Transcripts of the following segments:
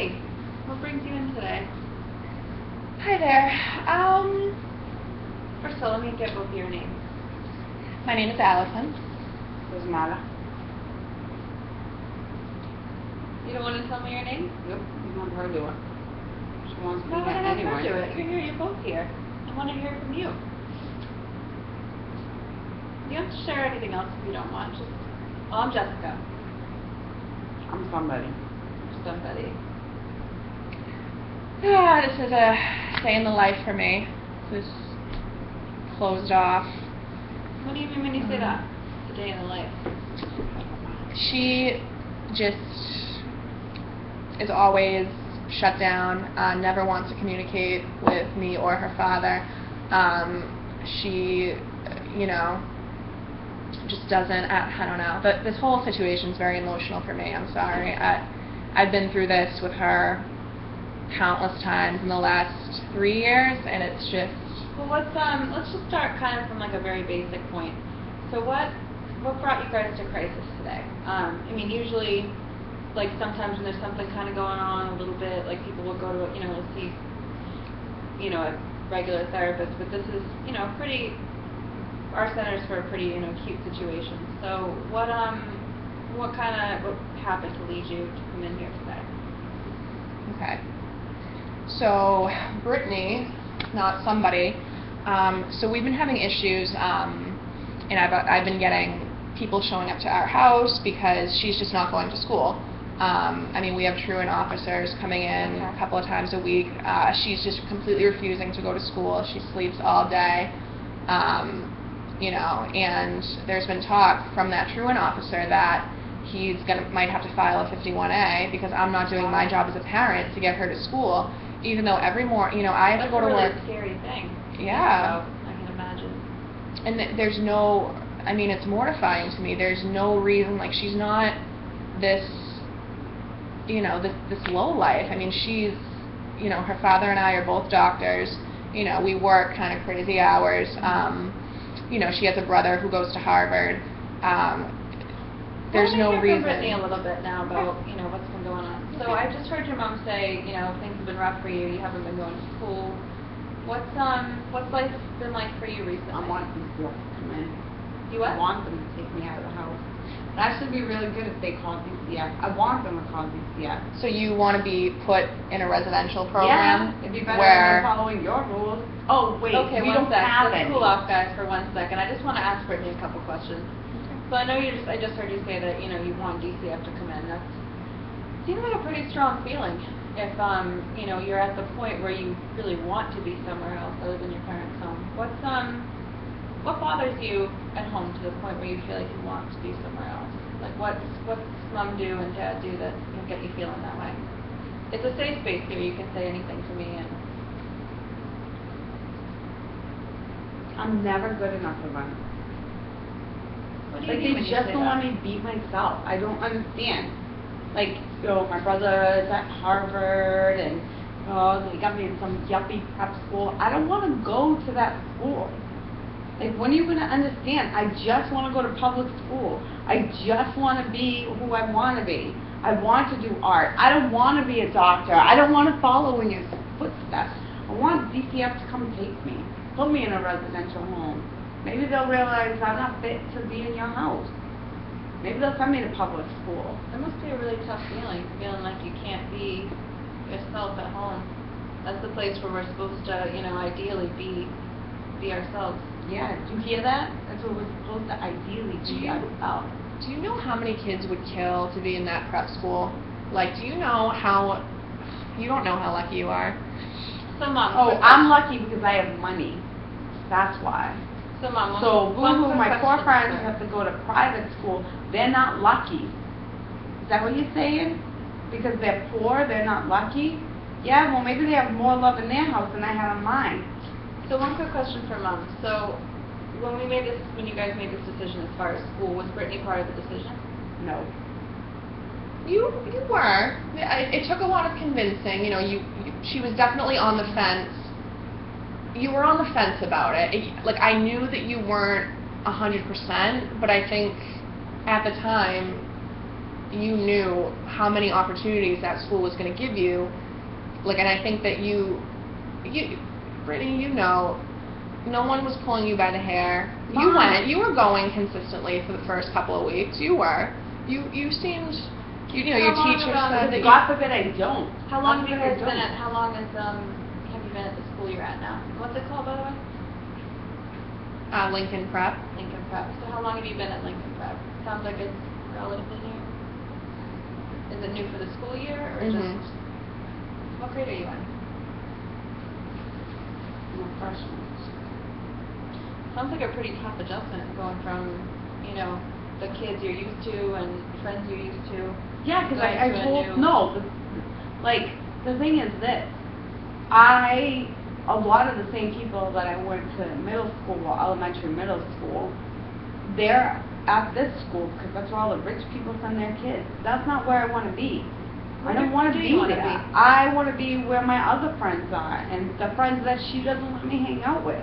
Hi. What brings you in today? Hi there. First of all, let me get both your names. My name is Allison. Doesn't matter. You don't want to tell me your name? Nope, you want her to do it. She wants me Why would I here have anyway. her do it? You're here, you're both here. I want to hear from you. You don't have to share anything else if you don't want. Just, oh, I'm Jessica. I'm somebody. Somebody. This is a day in the life for me. This is closed off. What do you mean when you say that? It's a day in the life. She just is always shut down, never wants to communicate with me or her father. She, just doesn't, I don't know. But this whole situation is very emotional for me. I'm sorry. I've been through this with her countless times in the last 3 years, and it's just... Well, let's just start kind of from like a very basic point. So what brought you guys to crisis today? I mean, usually, like sometimes when there's something kind of going on a little bit, like people will go to, we'll see, a regular therapist, but this is, our center's for a pretty, acute situation. So what happened to lead you to come in here today? Okay. So, Brittany, not somebody, so we've been having issues, and I've been getting people showing up to our house because she's just not going to school. I mean, we have truant officers coming in a couple of times a week. She's just completely refusing to go to school. She sleeps all day, and there's been talk from that truant officer that he's might have to file a 51A because I'm not doing my job as a parent to get her to school, even though every morning, I have to go to work. That's a really scary thing. Yeah. I can imagine. And there's no, it's mortifying to me. There's no reason, like, she's not this, this low life. I mean, she's, her father and I are both doctors. We work kind of crazy hours. She has a brother who goes to Harvard. There's no reason. Well, Brittany a little bit now about, what's been going on. So I just heard your mom say, things have been rough for you. You haven't been going to school. What's life been like for you recently? I want these girls to come in. You what? I want them to take me out of the house. That should be really good if they call DCF. I want them to call DCF. So you want to be put in a residential program? Yeah, it'd be better where than following your rules. Oh, wait, okay, we one don't sec. have Let's any. cool off, guys, for 1 second. I just want to ask Brittany a couple questions. So I know I just heard you say that, you want DCF to come in. That seems like a pretty strong feeling. If, you're at the point where you really want to be somewhere else other than your parents' home. What bothers you at home to the point where you feel like you want to be somewhere else? Like, what's mom do and dad do that get you feeling that way? It's a safe space here. You can say anything to me. And I'm never good enough for them. what do you Like, mean they when you just say don't that? want me to beat myself. I don't understand. Like, my brother is at Harvard, and they got me in some yuppie prep school. I don't want to go to that school. Like, when are you going to understand? I just want to go to public school. I just want to be who I want to be. I want to do art. I don't want to be a doctor. I don't want to follow in your footsteps. I want DCF to come take me, put me in a residential home. Maybe they'll realize I'm not fit to be in your house. Maybe they'll send me to public school. That must be a really tough feeling like you can't be yourself at home. That's the place where we're supposed to, ideally be ourselves. Yeah, do you hear that? That's what we're supposed to ideally be ourselves. Do you know how many kids would kill to be in that prep school? Like, do you know how... You don't know how lucky you are. So, Mom... Oh, I'm lucky because I have money. That's why. So, Mom... boo-hoo, my poor friends have to go to private school. They're not lucky. Is that what you're saying? Because they're poor, they're not lucky? Yeah, well, maybe they have more love in their house than I have in mine. So, one quick question for Mom. So, when you guys made this decision as far as school, was Brittany part of the decision? No. You were. It took a lot of convincing. She was definitely on the fence. You were on the fence about it. Like, I knew that you weren't 100%, but I think at the time you knew how many opportunities that school was going to give you. Like, and I think that Brittany, you know, no one was pulling you by the hair. You went. You were going consistently for the first couple of weeks. You were. You seemed. You know, your teacher said that. God forbid I don't. How long have you God guys forbid I been don't. at? How long have you been at the school you're at now? What's it called, by the way? Lincoln Prep. Lincoln Prep. So how long have you been at Lincoln Prep? Sounds like it's relatively new. Is it new for the school year or just? What grade are you in? I'm a freshman. Sounds like a pretty tough adjustment going from, you know, the kids you're used to and friends you're used to. Yeah, because going I to a told, new- no, like, the thing is this, a lot of the same people that I went to middle school, elementary, middle school, they're at this school because that's where all the rich people send their kids. That's not where I want to be. I don't want to Where do be you wanna there. be? I want to be where my other friends are and the friends that she doesn't let me hang out with.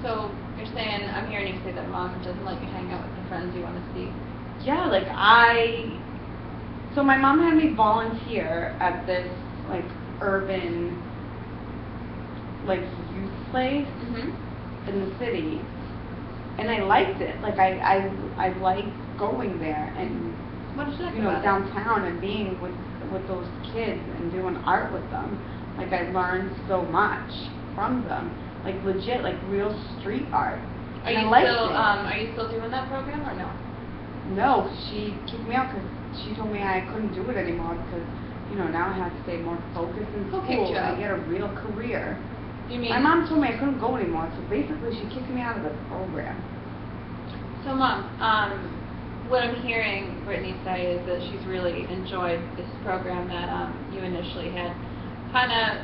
So you're saying, I'm hearing you say that mom doesn't let you hang out with the friends you want to see. Yeah, like so my mom had me volunteer at this like urban like youth place in the city, and I liked it. Like I liked going there and What did you like you know about it? downtown and being with those kids and doing art with them. Like I learned so much from them. Like legit, like real street art. Are And you I liked still it. are you still doing that program or no? No, she kicked me out because she told me I couldn't do it anymore because, you know, now I have to stay more focused in Who school kicked you and out? get a real career. You mean? My mom told me I couldn't go anymore, so basically she kicked me out of the program. So mom, what I'm hearing Brittany say is that she's really enjoyed this program that you initially had kind of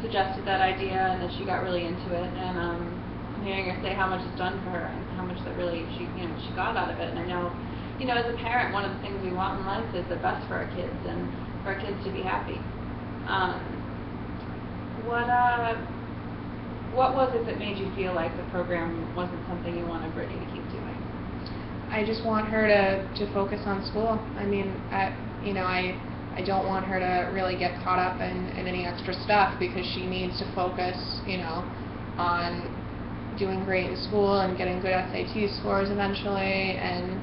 suggested that idea and that she got really into it, and I'm hearing her say how much it's done for her and how much that really she got out of it. And I know, you know, as a parent, one of the things we want in life is the best for our kids and for our kids to be happy. What was it that made you feel like the program wasn't something you wanted Brittany to keep doing? I just want her to focus on school. I mean, I don't want her to really get caught up in any extra stuff because she needs to focus, you know, on doing great in school and getting good SAT scores eventually. And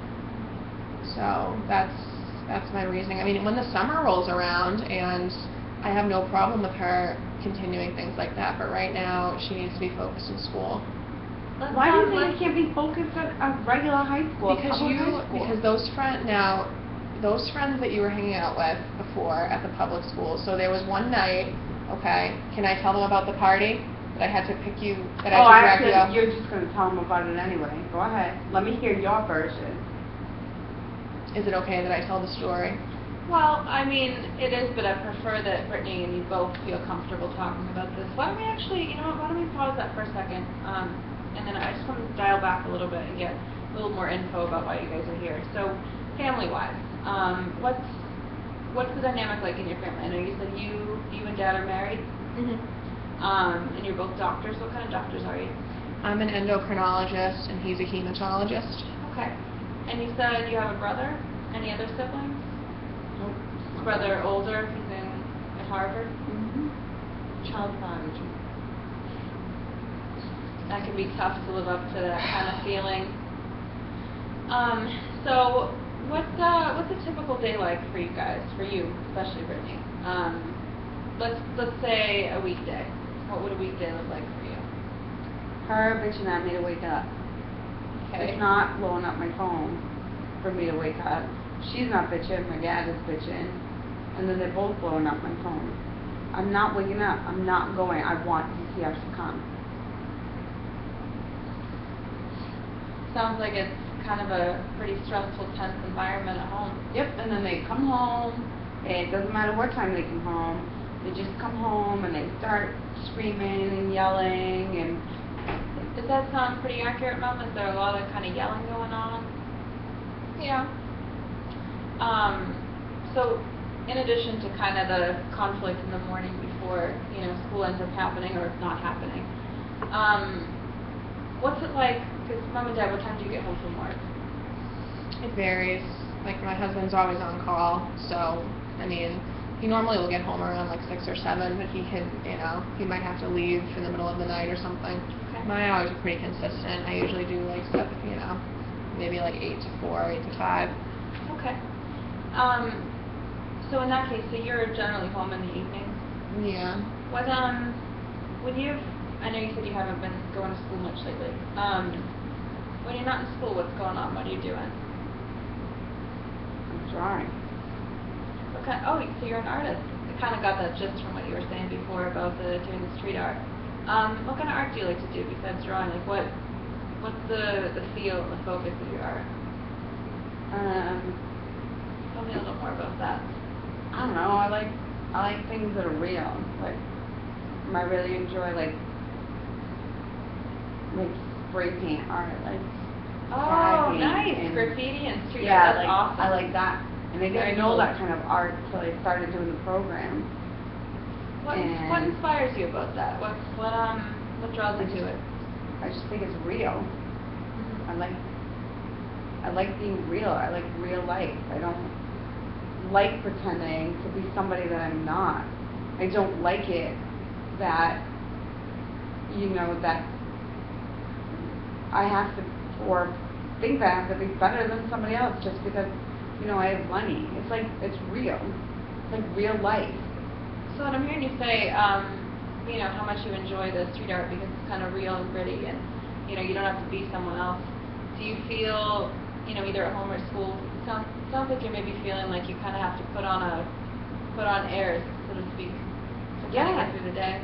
so that's my reasoning. I mean, when the summer rolls around, and I have no problem with her continuing things like that, but right now she needs to be focused in school. Why do you think I can't be focused at a regular high school? Because those friends that you were hanging out with before at the public school. So there was one night, okay, can I tell them about the party that I had to pick you, that I had to drag you up? You're just going to tell them about it anyway. Go ahead. Let me hear your version. Is it okay that I tell the story? Well, I mean, it is, but I prefer that Brittany and you both feel comfortable talking about this. Why don't we actually, you know what, why don't we pause that for a second, and then I just want to dial back a little bit and get a little more info about why you guys are here. So, family-wise, what's the dynamic like in your family? I know you said you and Dad are married, and you're both doctors. What kind of doctors are you? I'm an endocrinologist, and he's a hematologist. Okay. And you said you have a brother? Any other siblings? Nope. Brother older, he's at Harvard? Child prodigy. That can be tough to live up to that kind of feeling. So what's a typical day like for you guys, for you, especially Brittany? Let's say a weekday. What would a weekday look like for you? Her bitching at me to wake up. Okay. It's not blowing up my phone for me to wake up. She's not bitching, my dad is bitching, and then they're both blowing up my phone. I'm not waking up. I'm not going. I want DCF to come. Sounds like it's kind of a pretty stressful, tense environment at home. Yep, and then they come home, and it doesn't matter what time they come home, they just come home and they start screaming and yelling and... Does that sound pretty accurate, Mom? Is there a lot of kind of yelling going on? Yeah. So, in addition to kind of the conflict in the morning before, you know, school ends up happening or not happening, what's it like, because Mom and Dad, what time do you get home from work? It varies. Like, my husband's always on call, so, I mean, he normally will get home around like 6 or 7, but he can, you know, he might have to leave in the middle of the night or something. Okay. My hours are pretty consistent. I usually do like stuff, you know, maybe like 8 to 4, 8 to 5. Okay. So in that case, so you're generally home in the evenings? Yeah. What, when you've, I know you said you haven't been going to school much lately. When you're not in school, what's going on? What are you doing? I'm drawing. Okay. Oh, so you're an artist. I kind of got that just from what you were saying before about doing the street art. What kind of art do you like to do besides drawing? Like, what's the feel and the focus of your art? Tell me a little more about that. I don't know. I like things that are real. Like, I really enjoy like spray paint art, like Oh, tagging nice. and Graffiti and street yeah, art. That's like awesome. I like that. And I Very didn't know cool. that kind of art until I started doing the program. What And inspires you about that? What draws you to it? I just think it's real. I like being real. I like real life. I don't like pretending to be somebody that I'm not. I don't like it that, you know, that I have to, or think that I have to be better than somebody else just because, you know, I have money. It's like, it's real. It's like real life. So what I'm hearing you say, you know, how much you enjoy the street art because it's kind of real and gritty and, you know, you don't have to be someone else. Do you feel, you know, either at home or school, sounds like you're maybe feeling like you kind of have to put on airs, so to speak, to kind of get through the day?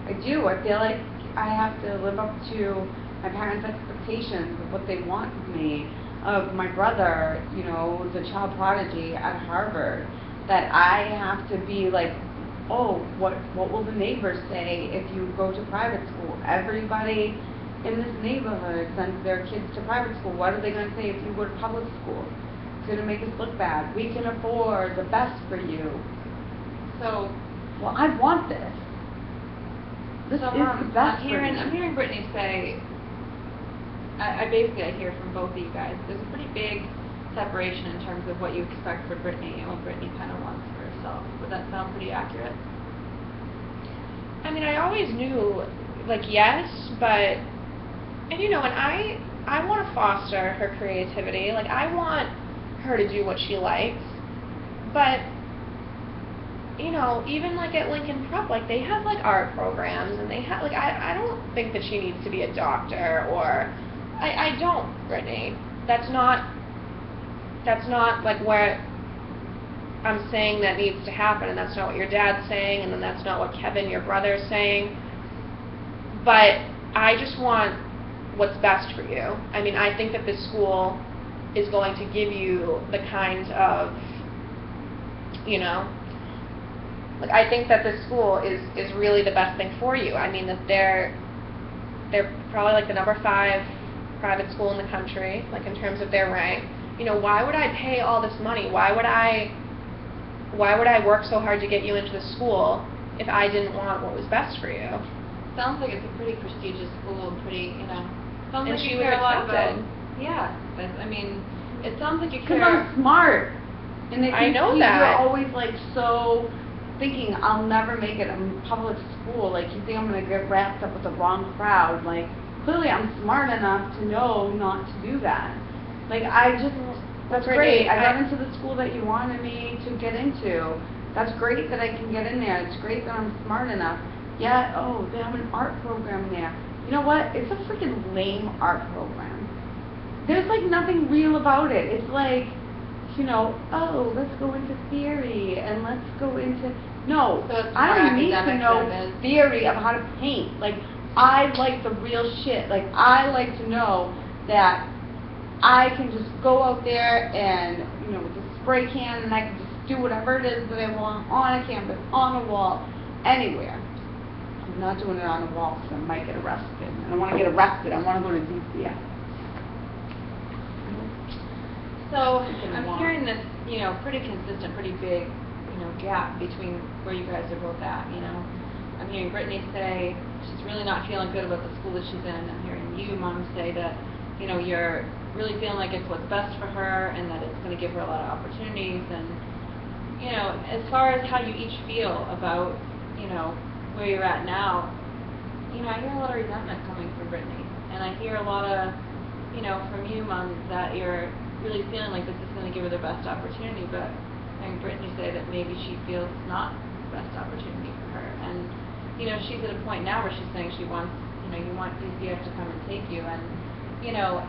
I do. I feel like I have to live up to my parents' expectations of what they want of me, of my brother, you know, who's a child prodigy at Harvard, that I have to be like, oh, what will the neighbors say if you go to private school? Everybody in this neighborhood sends their kids to private school. What are they going to say if you go to public school? It's going to make us look bad. We can afford the best for you. So, well, I want this. This is the best for me. I'm hearing Brittany say, I basically hear from both of you guys, there's a pretty big separation in terms of what you expect for Brittany and what Brittany kind of wants for herself. Would that sound pretty accurate? I mean, I always knew, like, yes, but, and you know, and I want to foster her creativity. Like, I want her to do what she likes, but, you know, even like at Lincoln Prep, like, they have like art programs, and they have, like, I don't think that she needs to be a doctor, or, I don't, Brittany. That's not like where I'm saying that needs to happen, and that's not what your dad's saying, and then that's not what Kevin, your brother, is saying. But I just want what's best for you. I mean, I think that this school is going to give you the kind of, you know, like, I think that this school is really the best thing for you. I mean, that they're probably like the number 5 private school in the country, like in terms of their rank. You know, why would I pay all this money? Why would I work so hard to get you into the school if I didn't want what was best for you? Sounds like it's a pretty prestigious school and pretty, you know, sounds And like she you was care a lot about, accepted. yeah, but, I mean, it sounds like you Because care. I'm smart. And I know you're that. always like so thinking I'll never make it in public school. Like, you think I'm going to get wrapped up with the wrong crowd. Like, clearly I'm smart enough to know not to do that. Like, that's great. I got into the school that you wanted me to get into. That's great that I can get in there. It's great that I'm smart enough. Yeah, oh, they have an art program there. You know what? It's a freaking lame art program. There's like nothing real about it. It's like, you know, oh, let's go into theory and let's go into, no, So it's I more don't need to academic know than it is. theory of how to paint. Like, I like the real shit. Like, I like to know that I can just go out there and, you know, with a spray can, and I can just do whatever it is that I want on a canvas, on a wall, anywhere. I'm not doing it on a wall because I might get arrested. I don't want to get arrested. I want to go to DCF. So, I'm hearing this, you know, pretty consistent, pretty big, you know, gap between where you guys are both at, you know. I'm hearing Brittany say she's really not feeling good about the school that she's in. I'm hearing you, Mom, say that, you know, you're really feeling like it's what's best for her and that it's going to give her a lot of opportunities. And, you know, as far as how you each feel about, you know, where you're at now, you know, I hear a lot of resentment coming from Brittany. And I hear a lot of, you know, from you, Mom, that you're really feeling like this is going to give her the best opportunity. But hearing Brittany say that maybe she feels it's not the best opportunity for her. And, you know, she's at a point now where she's saying she wants, you know, you want DCF to come and take you. And, you know,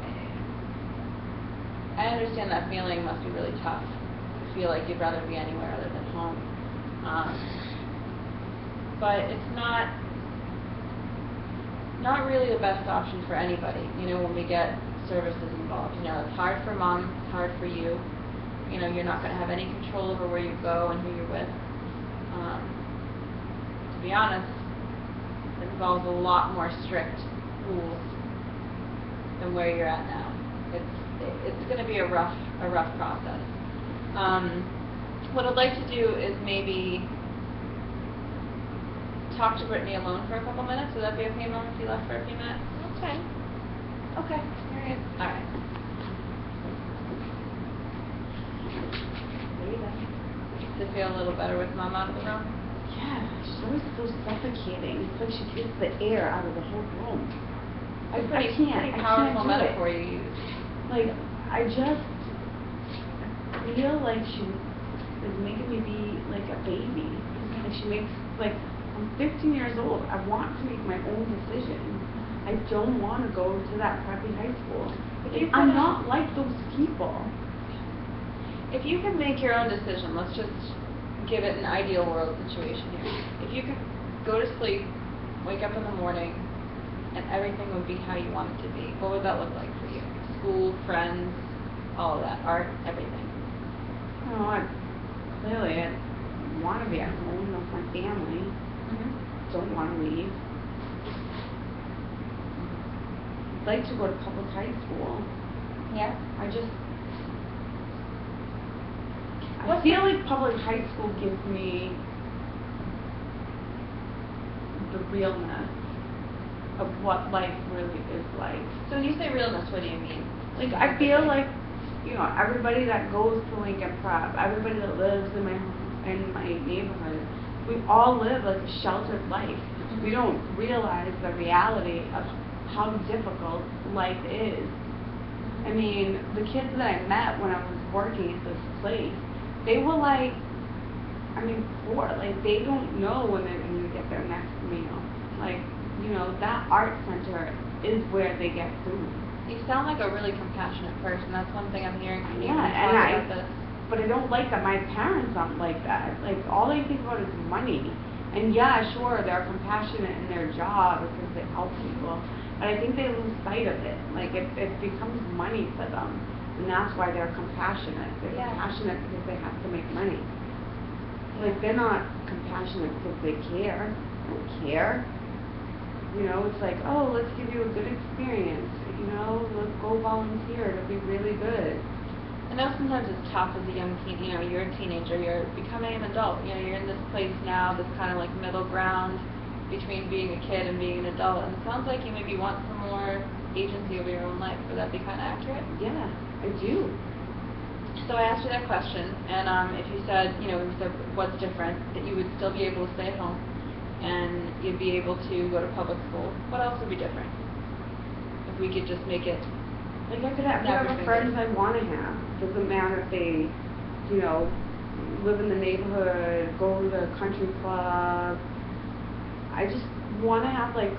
I understand that feeling must be really tough to feel like you'd rather be anywhere other than home. But it's not really the best option for anybody, you know, when we get services involved. You know, it's hard for Mom, it's hard for you. You know, you're not going to have any control over where you go and who you're with. To be honest, it involves a lot more strict rules than where you're at now. It's going to be a rough process. What I'd like to do is maybe talk to Brittany alone for a couple minutes. Would that be okay, Mom, if you left for a few minutes? Okay. Okay. All right. Does it feel a little better with Mom out of the room? Yeah, she's always so suffocating. It's like she takes the air out of the whole room. I can't. Pretty powerful do metaphor it. you use. Like, I just feel like she is making me be like a baby. Like she makes, like, I'm 15 years old. I want to make my own decision. I don't want to go to that crappy high school. I'm not like those people. If you could make your own decision, let's just give it an ideal world situation here. If you could go to sleep, wake up in the morning, and everything would be how you want it to be, what would that look like for you? School, friends, all of that, art, everything. Oh, clearly I want to be at home with my family. Don't want to leave. I'd like to go to public high school. Yeah. I feel like public high school gives me the realness of what life really is like. So when you say realness, what do you mean? Like, I feel like, you know, everybody that goes to Lincoln Prep, everybody that lives in my neighborhood, we all live like a sheltered life. We don't realize the reality of how difficult life is. I mean, the kids that I met when I was working at this place, they were like, I mean, poor. Like, they don't know when they're going to get their next meal. Like, you know, that art center is where they get food. You sound like a really compassionate person. That's one thing I'm hearing from you. Yeah, about this. But I don't like that my parents aren't like that. Like, all they think about is money. And yeah, sure, they're compassionate in their job because they help people. But I think they lose sight of it. Like, it becomes money for them. And that's why they're compassionate. They're compassionate because they have to make money. Like, they're not compassionate because they care. They don't care. You know, it's like, oh, let's give you a good experience. You know, let's go volunteer. It'll be really good. I know sometimes it's tough as a young teen, you know, you're a teenager, you're becoming an adult, you know, you're in this place now, this kind of like middle ground between being a kid and being an adult, and it sounds like you maybe want some more agency over your own life. Would that be kind of accurate? Yeah, I do. So I asked you that question, and if you said, you know, what's different, that you would still be able to stay at home, and you'd be able to go to public school, what else would be different? If we could just make it... Like, I could have whatever friends I want to have. Doesn't matter if they, you know, live in the neighborhood, go to the country club. I just want to have, like,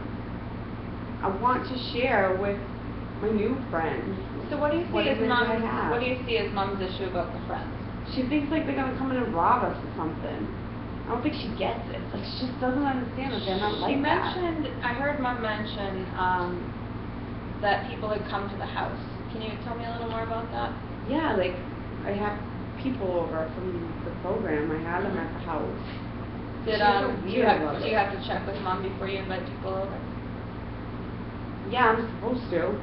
I want to share with my new friends. So what do you see as Mom's issue about the friends? She thinks like they're gonna come in and rob us or something. I don't think she gets it. Like, she just doesn't understand that they're not like that. I heard Mom mention that people had come to the house. Can you tell me a little more about that? Yeah, like, I have people over from the program. I had them at the house. Do you have to check with Mom before you invite people over? Yeah, I'm supposed to.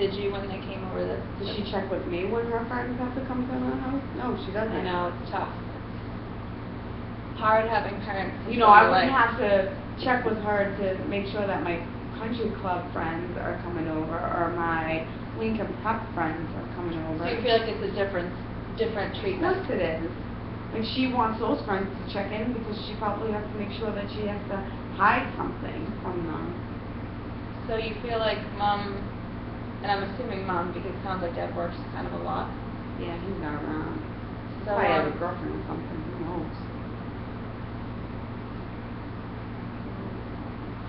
Did you when they came over? Does she check with me when her friends have to come to the house? No, she doesn't. I know, it's tough. It's hard having parents. You know, I wouldn't have to check with her to make sure that my country club friends are coming over, or my Lincoln Prep friends are coming over. So you feel like it's a different Of treatment? course it is. Like, she wants those friends to check in because she probably has to make sure that she has to hide something from them. So you feel like mom, and I'm assuming mom because it sounds like dad works kind of a lot. Yeah, he's not around. So, Probably has a girlfriend or something, who knows?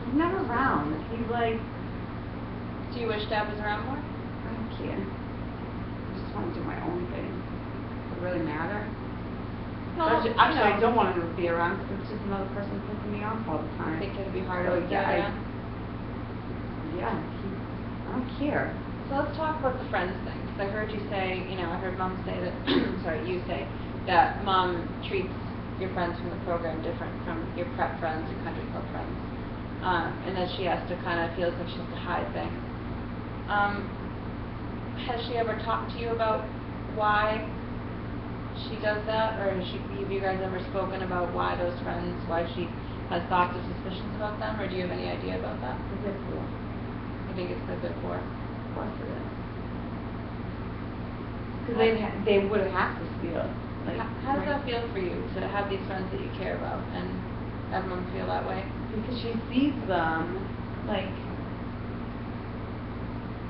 He's never around. He's like, do you wish dad was around more? I don't care. I just want to do my own thing. Does it really matter? Actually, I don't want him to be around because it's just another person pissing me off all the I time. think it'd be harder So, with dad around. Yeah, I don't care. So let's talk about the friends thing, because I heard you say, I heard mom say that, sorry, you say that mom treats your friends from the program different from your prep friends, your country club friends, and that she has to kind of, feels like she has to hide things. Has she ever talked to you about why she does that, or have you guys ever spoken about why those friends, why she has thoughts or suspicions about them, or do you have any idea about that? Because they're poor. I think it's because they're poor. Of course it is. Because they would have to steal. Like, How does that feel for you to have these friends that you care about and have them feel that way? Because she sees them, like,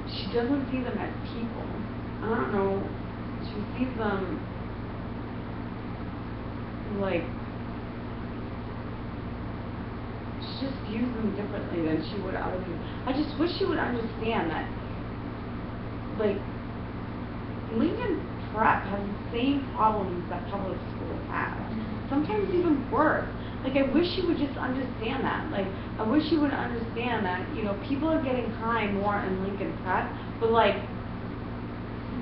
she doesn't see them as people. I don't know, she sees them, like, she just views them differently than she would other people. I just wish she would understand that, like, Lincoln Prep has the same problems that public schools have. Sometimes even worse. Like, I wish she would just understand that. Like, I wish she would understand that, people are getting high more in Lincoln Prep, but, like,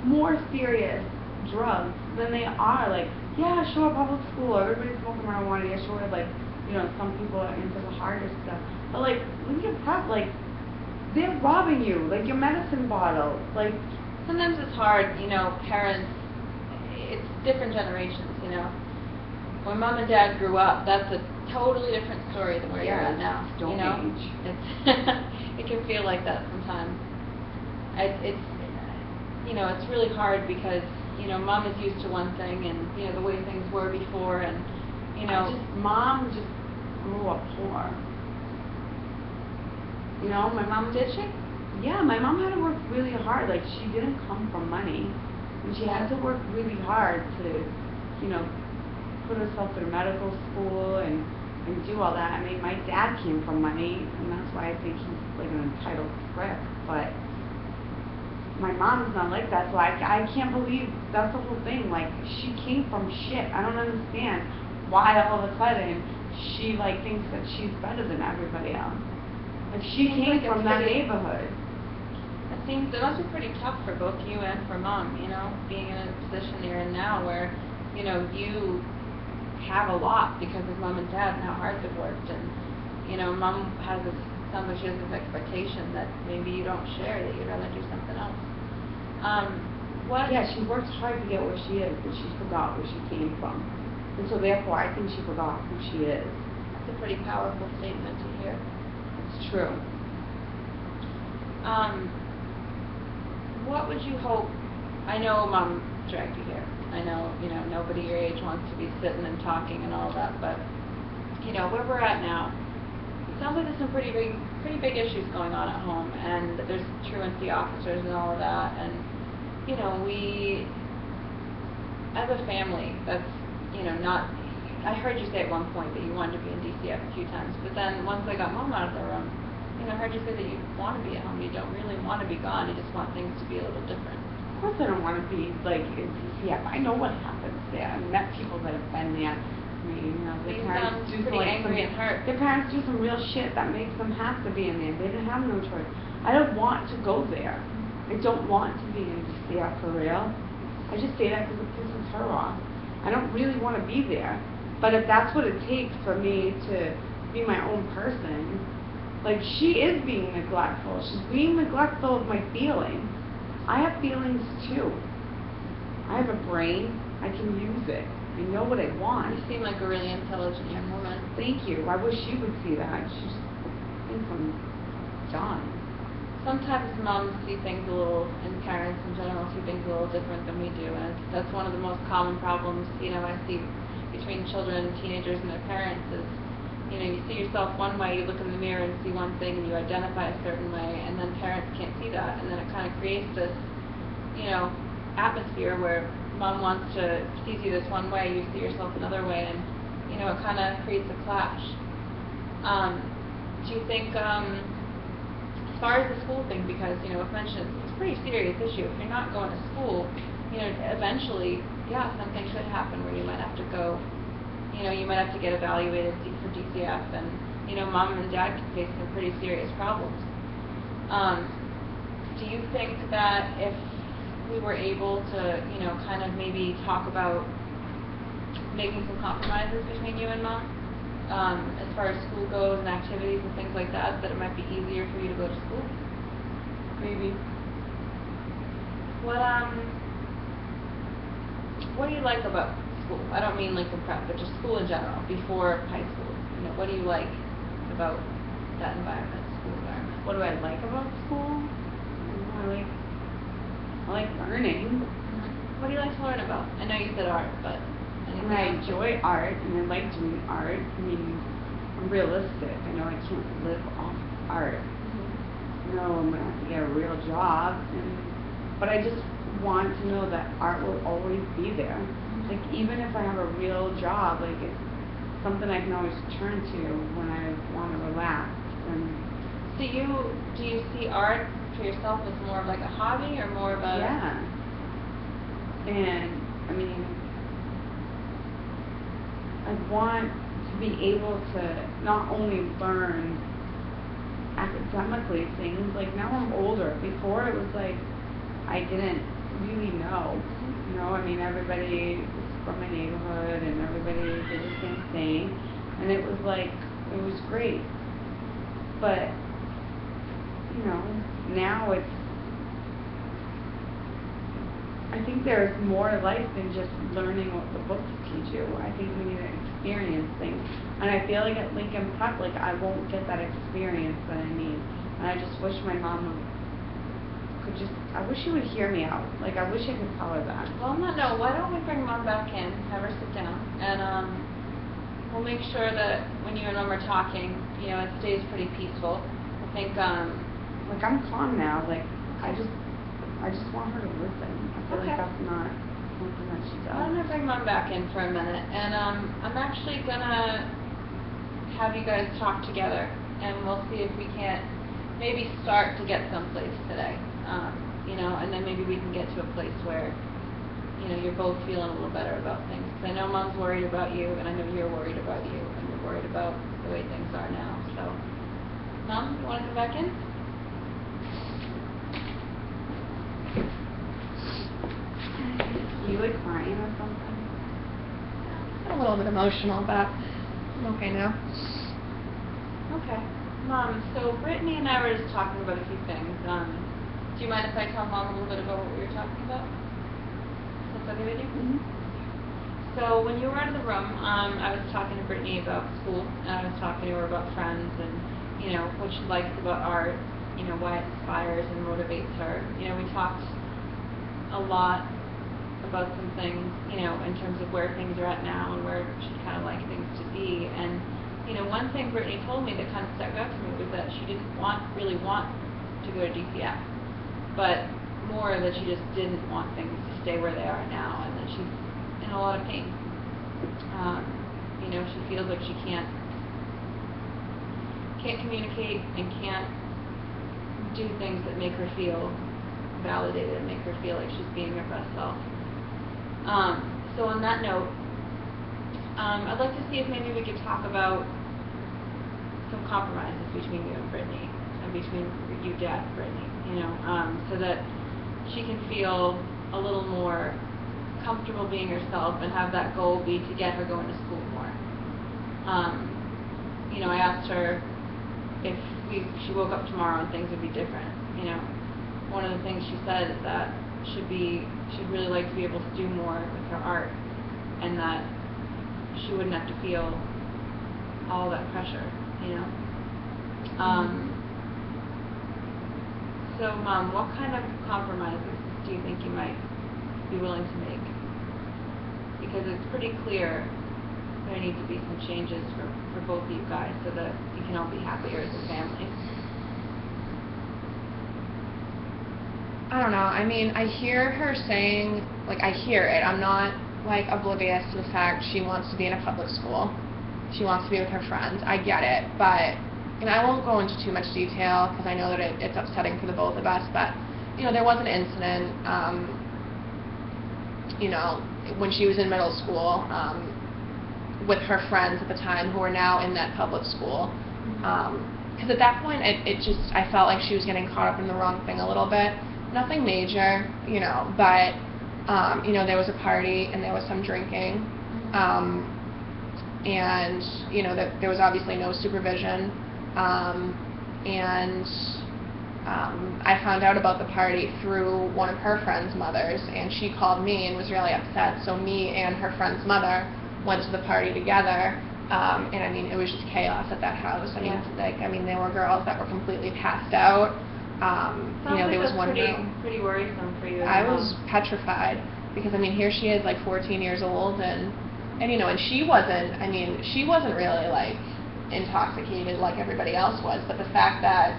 more serious drugs than they are. Like, yeah, sure, public school, everybody's smoking marijuana, yeah, sure, like, some people are into the harder stuff. But, like, Lincoln Prep, like, they're robbing you, like, your medicine bottle, like. Sometimes it's hard, parents, it's different generations, When mom and dad grew up, that's a totally different story than where you're at now, Stone Age. It can feel like that sometimes. It's really hard because, mom is used to one thing and, the way things were before and, Mom just grew up poor. My mom Did she? Yeah, my mom had to work really hard. Like, she didn't come from money. And she had to work really hard to, put herself through medical school and do all that. I mean, my dad came from money, and that's why I think he's, like, an entitled prick. But my mom's not like that, so I can't believe that's the whole thing. Like, she came from shit. I don't understand why all of a sudden she, like, thinks that she's better than everybody else. Like, she came from that neighborhood. It must be pretty tough for both you and for mom, being in a position you're in now where, you have a lot because of mom and dad and how hard they've worked and, mom has this, sounds like she has this expectation that maybe you don't share, that you'd rather do something else. Yeah, she worked hard to get where she is, but she forgot where she came from. And so therefore, I think she forgot who she is. That's a pretty powerful statement to hear. It's true. What would you hope, I know mom dragged you here, I know, nobody your age wants to be sitting and talking and all that, but, where we're at now, it sounds like there's some pretty big issues going on at home, and there's truancy officers and all of that, and, we, as a family, that's, not, I heard you say at one point that you wanted to be in DCF a few times, but then once I got mom out of the room, I heard you say that you want to be at home, you don't really want to be gone, you just want things to be a little different. Of course I don't want to be, like, in DCF. I know what happens there. I've met people that have been there. I mean, their parents do pretty angry and hurt. Their parents do some real shit that makes them have to be in there. They didn't have no choice. I don't want to go there. I don't want to be in DCF for real. I just say that because it pisses her off. I don't really want to be there. But if that's what it takes for me to be my own person, like, she is being neglectful. She's being neglectful of my feelings. I have feelings too. I have a brain. I can use it. I know what I want. You seem like a really intelligent young woman. Thank you. I wish she would see that. She's thinks I'm done. Sometimes moms see things a little, and parents in general see things a little different than we do, and that's one of the most common problems, I see between children and teenagers and their parents is, you see yourself one way, you look in the mirror and see one thing, and you identify a certain way, and then parents can't see that, and then it kind of creates this, atmosphere where mom wants to sees you this one way, you see yourself another way, and, it kind of creates a clash. Do you think, as far as the school thing, because, I've mentioned it's a pretty serious issue. If you're not going to school, eventually, yeah, something could happen where you might have to go, you might have to get evaluated for DCF, and, mom and dad can face some pretty serious problems. Do you think that if we were able to, kind of maybe talk about making some compromises between you and mom, as far as school goes and activities and things like that it might be easier for you to go to school? Maybe. What do you like about school? I don't mean Lincoln Prep, but just school in general, before high school. What do you like about that environment, school environment? What do I like about school? I like learning. Mm-hmm. What do you like to learn about? I know you said art, but And I enjoy art, and I like doing art. I mean, I'm realistic. I know I can't live off art. Mm-hmm. I'm gonna have to get a real job, but I just want to know that art will always be there. Mm-hmm. Like, even if I have a real job, like, it's something I can always turn to when I want to relax. And so do you see art for yourself as more of like a hobby or more of a... Yeah. And I mean, I want to be able to not only learn academically things, like now I'm older. Before it was like I didn't really know. I mean, everybody was from my neighborhood and everybody did the same thing, and it was like, it was great. But now I think there's more to life than just learning what the books teach you. I think we need to experience things. And I feel like at Lincoln Prep, like, I won't get that experience that I need. And I just wish my mom I wish she would hear me out. Like, I wish I could tell her that. Well, on that note, why don't we bring mom back in, have her sit down, and we'll make sure that when you and mom are talking, it stays pretty peaceful. I think, like, I'm calm now. Like, I just want her to listen. I feel Okay. like that's not something that she does. I'm going to bring mom back in for a minute, and I'm actually going to have you guys talk together, and we'll see if we can't maybe start to get someplace today, and then maybe we can get to a place where, you're both feeling a little better about things. 'Cause I know mom's worried about you, and I know you're worried about you, and you're worried about the way things are now. So, mom, you want to come back in? Are you, like, crying or something? I'm a little bit emotional, but I'm okay now. Okay. Mom, so Brittany and I were just talking about a few things. Do you mind if I tell Mom a little bit about what we were talking about? Is that okay with you? Mm-hmm. So when you were out of the room, I was talking to Brittany about school, and I was talking to her about friends and, what she likes about art, why it inspires and motivates her. We talked a lot about some things, in terms of where things are at now and where she'd kind of like things to be. And, one thing Brittany told me that kind of stuck out to me was that she didn't really want to go to DCF, but more that she just didn't want things to stay where they are now, and that she's in a lot of pain. She feels like she can't communicate and can't do things that make her feel validated and make her feel like she's being her best self. So on that note, I'd like to see if maybe we could talk about some compromises between you and Brittany, and between you, Dad, and Brittany, so that she can feel a little more comfortable being herself and have that goal be to get her going to school more. I asked her if she woke up tomorrow and things would be different. One of the things she said is that she'd really like to be able to do more with her art, and that she wouldn't have to feel all that pressure, So, Mom, what kind of compromises do you think you might be willing to make? Because it's pretty clear there need to be some changes for both of you guys so that you can all be happier as a family. I don't know. I mean, I hear her saying, like, I hear it. I'm not, like, oblivious to the fact she wants to be in a public school. She wants to be with her friends. I get it. But, and I won't go into too much detail because I know that it's upsetting for the both of us. But, you know, there was an incident, you know, when she was in middle school with her friends at the time who were now in that public school. Because at that point, it just, I felt like she was getting caught up in the wrong thing a little bit. Nothing major, you know, but, you know, there was a party and there was some drinking. And, you know, there was obviously no supervision. And I found out about the party through one of her friend's mothers, and she called me and was really upset. So me and her friend's mother went to the party together. And I mean, it was just chaos at that house. I mean, there were girls that were completely passed out. You know, there was one girl. Pretty worrisome for you. I was petrified because I mean, here she is, like 14 years old, and you know, and she wasn't really like intoxicated like everybody else was, but the fact that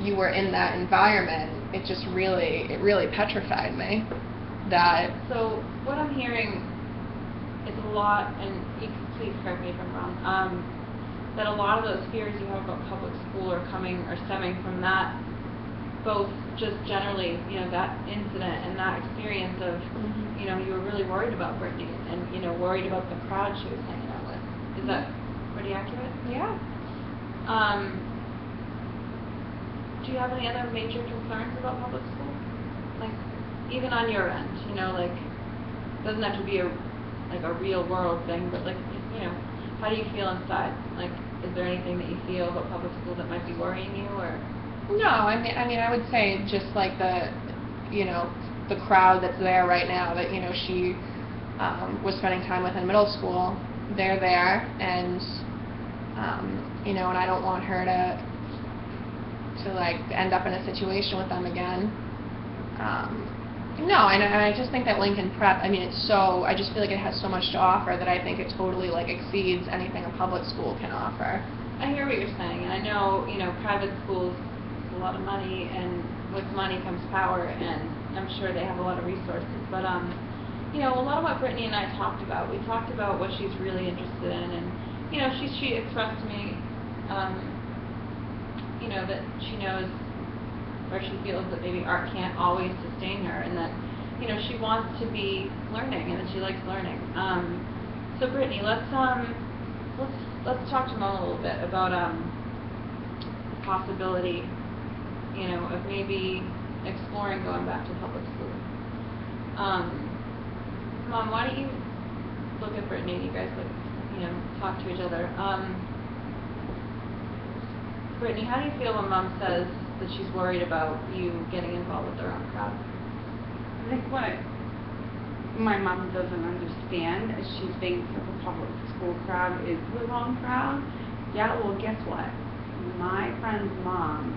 you were in that environment, it really petrified me. That. So what I'm hearing is a lot, and you can please correct me if I'm wrong. That a lot of those fears you have about public school are stemming from that. Both just generally, you know, that incident and that experience of, you know, you were really worried about Brittany and, you know, worried about the crowd she was hanging out with. Is that pretty accurate? Yeah. Do you have any other major concerns about public school? Like, even on your end, you know, like, it doesn't have to be a real world thing, but like, you know, how do you feel inside? Like, is there anything that you feel about public school that might be worrying you, or? No, I mean, I would say just like the, you know, the crowd that's there right now that, you know, she was spending time with in middle school, they're there, and, you know, and I don't want her to like end up in a situation with them again. No, and I just think that Lincoln Prep, I mean, I just feel like it has so much to offer that I think it totally like exceeds anything a public school can offer. I hear what you're saying, and I know, you know, private schools, a lot of money, and with money comes power, and I'm sure they have a lot of resources. But you know, a lot of what Brittany and I talked about, we talked about what she's really interested in, and you know, she expressed to me, you know, that she knows where she feels that maybe art can't always sustain her, and that, you know, she wants to be learning, and that she likes learning. So Brittany, let's talk to Mom a little bit about the possibility, you know, of maybe exploring going back to public school. Mom, why don't you look at Brittany and you guys like, you know, talk to each other. Brittany, how do you feel when Mom says that she's worried about you getting involved with the wrong crowd? I think what my mom doesn't understand is she thinks that the public school crowd is the wrong crowd. Yeah, well, guess what? My friend's mom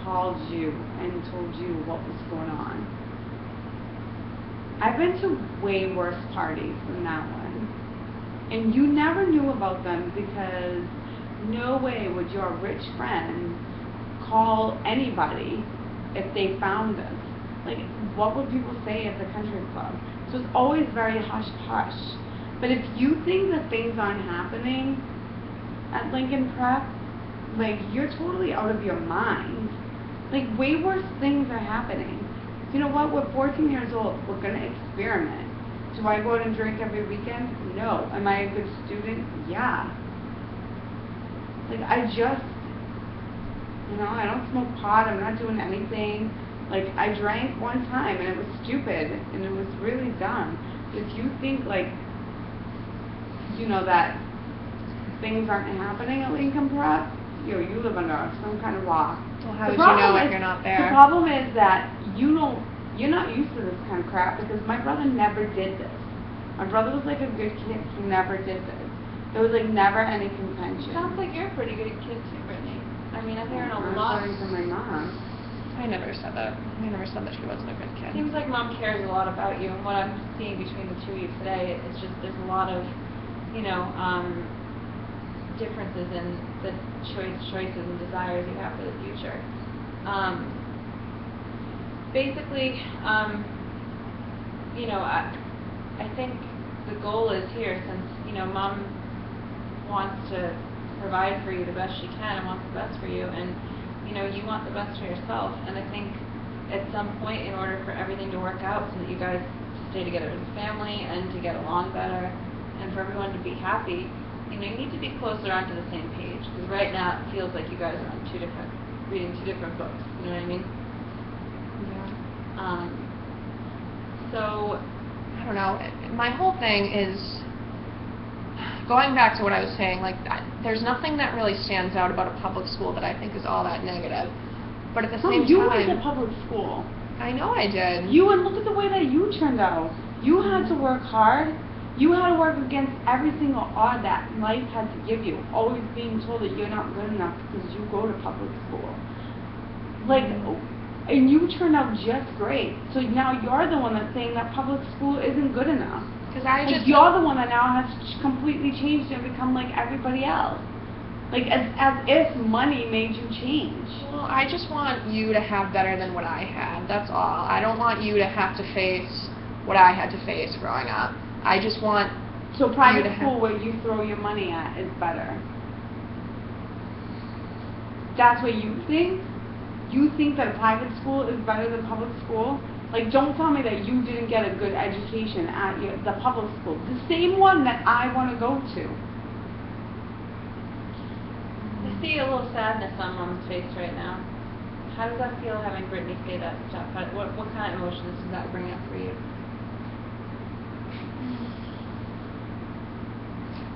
called you and told you what was going on. I've been to way worse parties than that one. And you never knew about them because no way would your rich friend call anybody if they found us. Like, what would people say at the country club? So it's always very hush-hush. But if you think that things aren't happening at Lincoln Prep, like, you're totally out of your mind. Like, way worse things are happening. You know what? We're 14 years old. We're going to experiment. Do I go out and drink every weekend? No. Am I a good student? Yeah. Like, I just, you know, I don't smoke pot. I'm not doing anything. Like, I drank one time, and it was stupid, and it was really dumb. If you think, like, you know, that things aren't happening at Lincoln Prep, you live under some kind of rock. Well, how would you know if you're not there? The problem is that you're not used to this kind of crap because my brother never did this. My brother was like a good kid. He never did this. There was like never any contention. Sounds like you're a pretty good kid too, Brittany. I mean, I'm hearing a lot. According to my mom. I never said that. I never said that she wasn't a good kid. Seems like Mom cares a lot about you, and what I'm seeing between the two of you today is just there's a lot of, you know, differences in the choices and desires you have for the future. Basically, you know, I think the goal is here, since, you know, Mom wants to provide for you the best she can and wants the best for you, and, you know, you want the best for yourself, and I think at some point, in order for everything to work out so that you guys stay together as a family and to get along better and for everyone to be happy, you know, you need to be closer onto the same page, because right now it feels like you guys are on reading two different books, you know what I mean? Yeah. So, I don't know. My whole thing is, going back to what I was saying, like, there's nothing that really stands out about a public school that I think is all that negative. But at the same you time, went to public school. I know I did. You, and look at the way that you turned out. You had to work hard. You had to work against every single odd that life had to give you. Always being told that you're not good enough because you go to public school. Like, and you turned out just great. So now you're the one that's saying that public school isn't good enough. Because I just, you're the one that now has completely changed and become like everybody else. Like, as if money made you change. well, I just want you to have better than what I had. That's all. I don't want you to have to face what I had to face growing up. I just want So you private to school have, where you throw your money at is better. That's what you think? You think that private school is better than public school? Like, don't tell me that you didn't get a good education at the public school. The same one that I want to go to. I see a little sadness on Mom's face right now. How does that feel, having Brittany say that stuff? What kind of emotions does that bring up for you?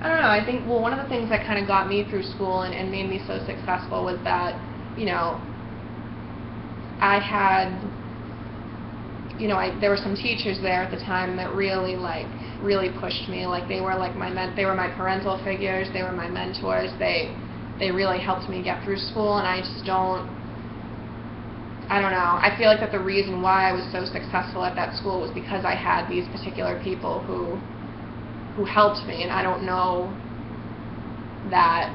I don't know, I think, well, one of the things that kind of got me through school and made me so successful was that, you know, I had, you know, there were some teachers there at the time that really pushed me. Like, they were like they were my parental figures, they were my mentors, they really helped me get through school, and I don't know, I feel like that the reason why I was so successful at that school was because I had these particular people who helped me, and I don't know that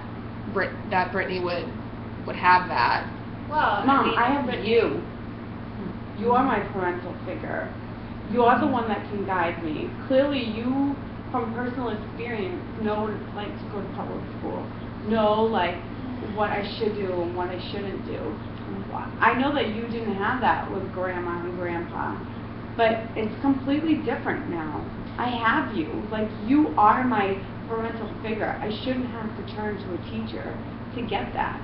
Brittany would have that. Well, Mom, I have Brittany, you. You are my parental figure. You are the one that can guide me. Clearly, you, from personal experience, know what it's like to go to public school. Know, like, what I should do and what I shouldn't do. I know that you didn't have that with Grandma and Grandpa, but it's completely different now. I have you. Like, you are my parental figure. I shouldn't have to turn to a teacher to get that.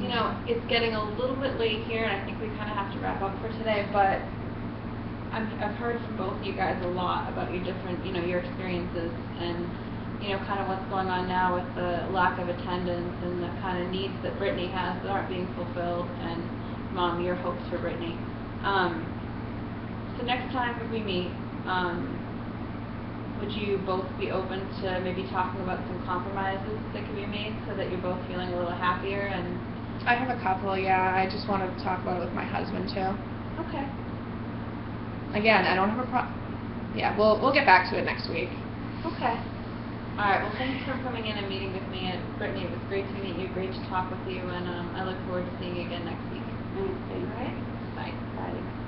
you know, it's getting a little bit late here, and I think we kind of have to wrap up for today, but I've heard from both of you guys a lot about your different, you know, your experiences and, you know, kind of what's going on now with the lack of attendance and the kind of needs that Brittany has that aren't being fulfilled, and Mom, your hopes for Brittany. So next time we meet, would you both be open to maybe talking about some compromises that can be made so that you're both feeling a little happier? And I have a couple, yeah. I just want to talk about it with my husband too. okay. Again, I don't have a yeah, we'll get back to it next week. Okay. All right. Well, thanks for coming in and meeting with me. And Brittany, it was great to meet you, great to talk with you, and I look forward to seeing you again next week. Thanks. All right. Bye. Bye.